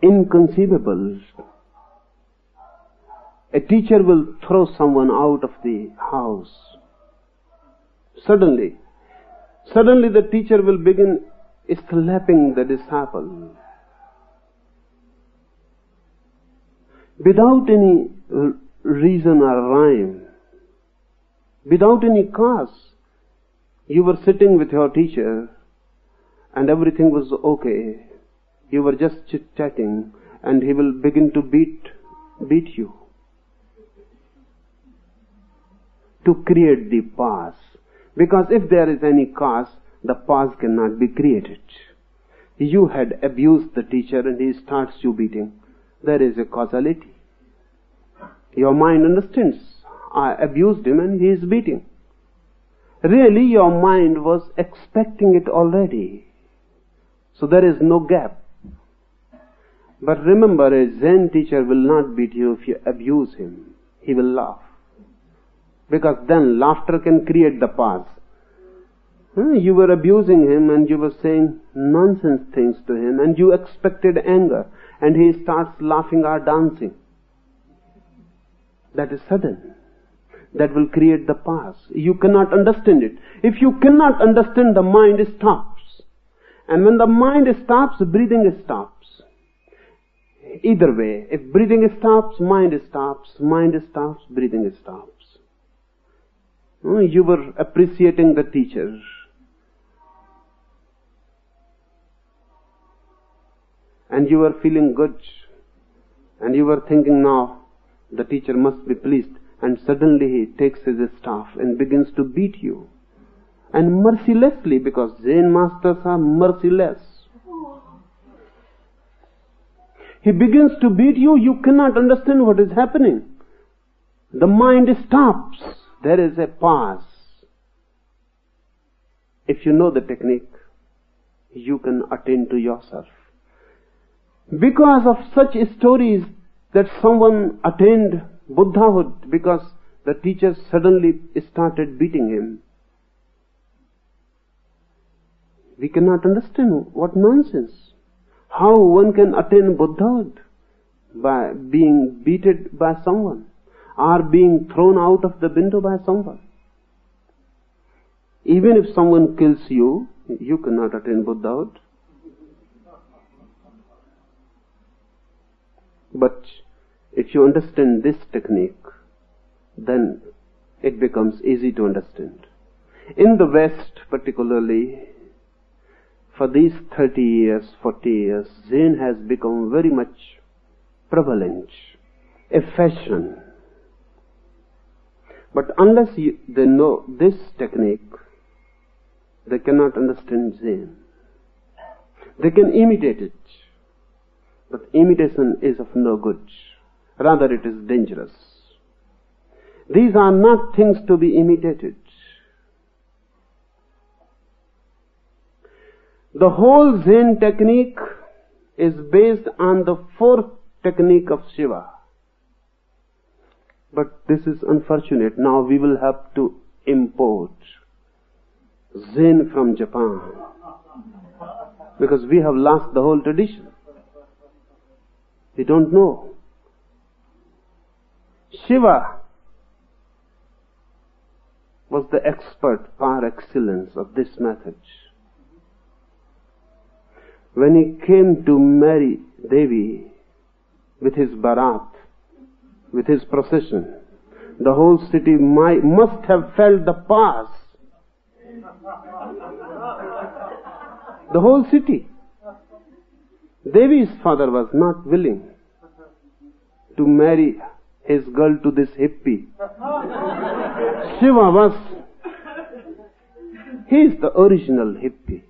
inconceivable. A teacher will throw someone out of the house. Suddenly the teacher will begin slapping the disciple. Without any reason or rhyme, without any cause. You were sitting with your teacher and everything was okay. You were just chit-chatting and he will begin to beat you. To create the pause. Because if there is any cause, the pause cannot be created. You had abused the teacher and he starts you beating. There is a causality. Your mind understands. I abused him and he is beating. Really, your mind was expecting it already. So there is no gap. But remember, a Zen teacher will not beat you if you abuse him. He will laugh. Because then laughter can create the pause. You were abusing him and you were saying nonsense things to him and you expected anger and he starts laughing or dancing. That is sudden. That will create the pause. You cannot understand it. If you cannot understand, the mind stops. And when the mind stops, breathing stops. Either way, if breathing stops, mind stops, breathing stops. You were appreciating the teacher. And you were feeling good. And you were thinking, now the teacher must be pleased. And suddenly he takes his staff and begins to beat you. And mercilessly, because Zen masters are merciless. He begins to beat you, you cannot understand what is happening. The mind stops. There is a pause. If you know the technique, you can attain to yourself. Because of such stories that someone attained Buddhahood because the teacher suddenly started beating him. We cannot understand what nonsense. How one can attain Buddhahood by being beaten by someone or being thrown out of the window by someone. Even if someone kills you, you cannot attain Buddhahood. But if you understand this technique, then it becomes easy to understand. In the West particularly, for these 30 years, 40 years, Zen has become very much prevalent, a fashion. But unless they know this technique, they cannot understand Zen. They can imitate it, but imitation is of no good. Rather, it is dangerous. These are not things to be imitated. The whole Zen technique is based on the fourth technique of Shiva. But this is unfortunate. Now we will have to import Zen from Japan. Because we have lost the whole tradition. We don't know. Shiva was the expert par excellence of this method. When he came to marry Devi with his barat, with his procession, the whole city must have felt the pause. The whole city. Devi's father was not willing to marry his girl to this hippie. Shiva was, he is the original hippie.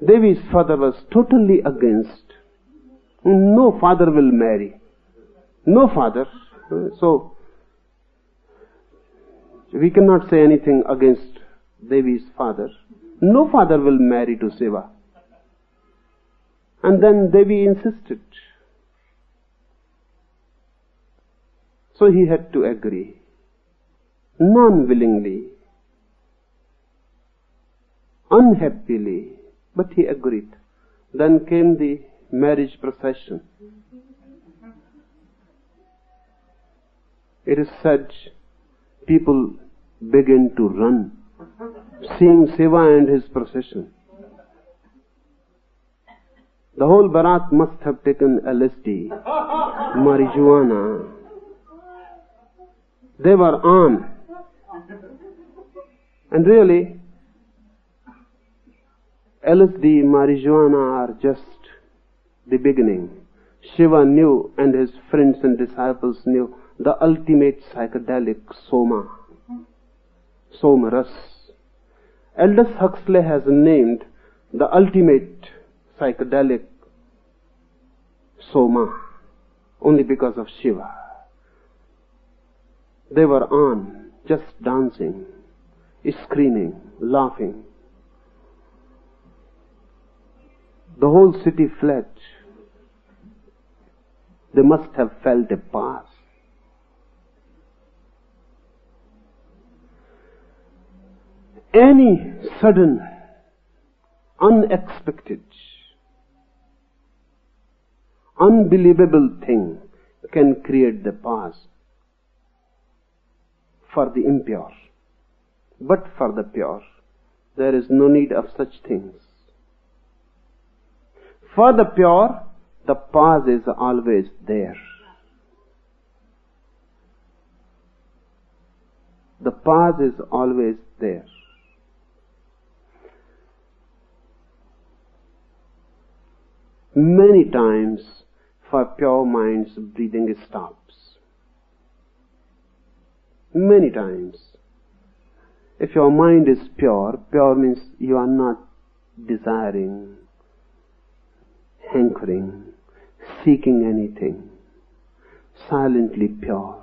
Devi's father was totally against. No father will marry. No father. So, we cannot say anything against Devi's father. No father will marry to Shiva. And then Devi insisted. So he had to agree. Non-willingly. unhappily, but he agreed. Then came the marriage procession. It is said people began to run, seeing Shiva and his procession. The whole Bharat must have taken LSD, marijuana. They were on. And really, LSD, marijuana are just the beginning. Shiva knew, and his friends and disciples knew, the ultimate psychedelic soma, somaras. Aldous Huxley has named the ultimate psychedelic soma only because of Shiva. They were on, just dancing, screaming, laughing. The whole city fled. They must have felt a pause. Any sudden, unexpected, unbelievable thing can create the pause for the impure. But for the pure, there is no need of such things. For the pure, the pause is always there. The pause is always there. Many times, for pure minds, breathing stops. Many times. If your mind is pure, pure means you are not desiring, hankering, seeking anything. Silently pure,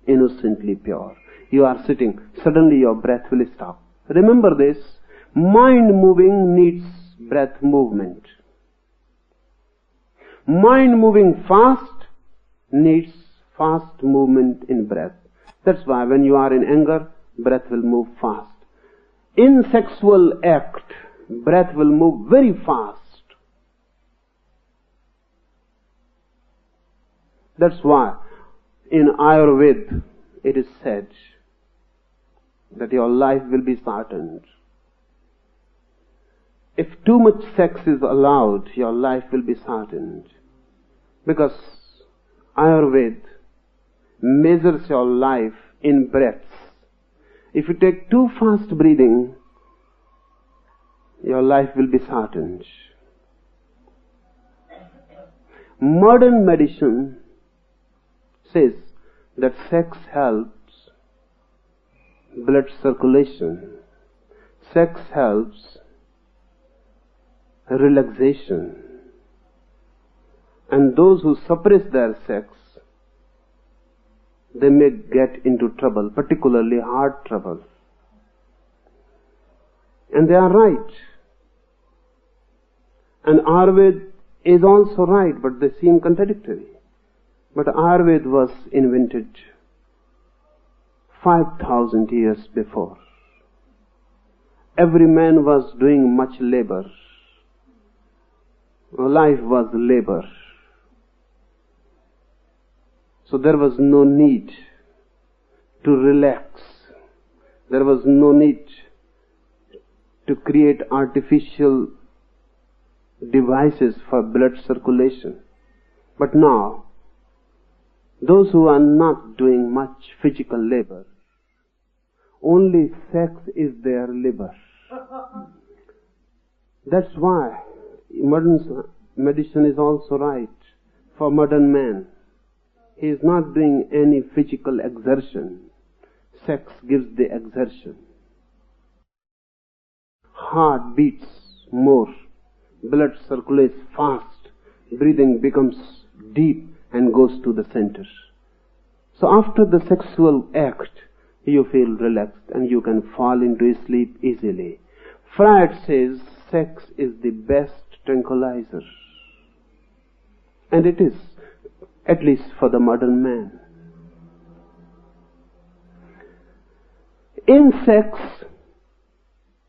innocently pure. You are sitting, suddenly your breath will stop. Remember this, mind moving needs breath movement. Mind moving fast needs fast movement in breath. That's why when you are in anger, breath will move fast. In sexual act, breath will move very fast. That's why in Ayurveda it is said that your life will be shortened. If too much sex is allowed, your life will be shortened. Because Ayurveda measures your life in breaths. If you take too fast breathing, your life will be shortened. Modern medicine says that sex helps blood circulation. Sex helps relaxation. And those who suppress their sex, they may get into trouble, particularly heart trouble. And they are right. And Ayurveda is also right, but they seem contradictory. But Ayurveda was invented 5,000 years before. Every man was doing much labor. Life was labor. So there was no need to relax. There was no need to create artificial devices for blood circulation. But now, those who are not doing much physical labor, only sex is their labor. That's why modern medicine is also right for modern man. He is not doing any physical exertion. Sex gives the exertion. Heart beats more. Blood circulates fast. Breathing becomes deep and goes to the center. So after the sexual act, you feel relaxed and you can fall into sleep easily. Freud says sex is the best tranquilizer. And it is. At least for the modern man. In sex,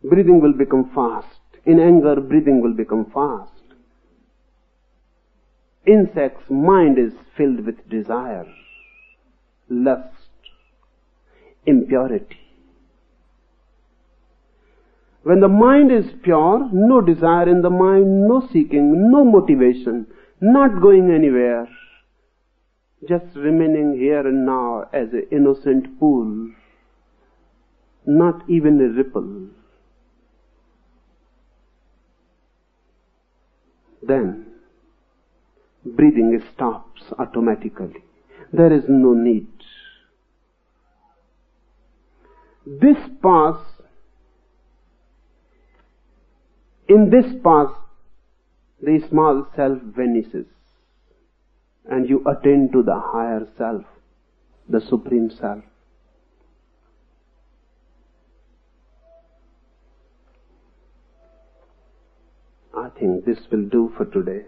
breathing will become fast. In anger, breathing will become fast. In sex, mind is filled with desire, lust, impurity. When the mind is pure, no desire in the mind, no seeking, no motivation, not going anywhere, just remaining here and now as an innocent pool, not even a ripple. Then breathing stops automatically. There is no need. This pause, in this pause, the small self vanishes and you attain to the higher self, the Supreme Self. I think this will do for today.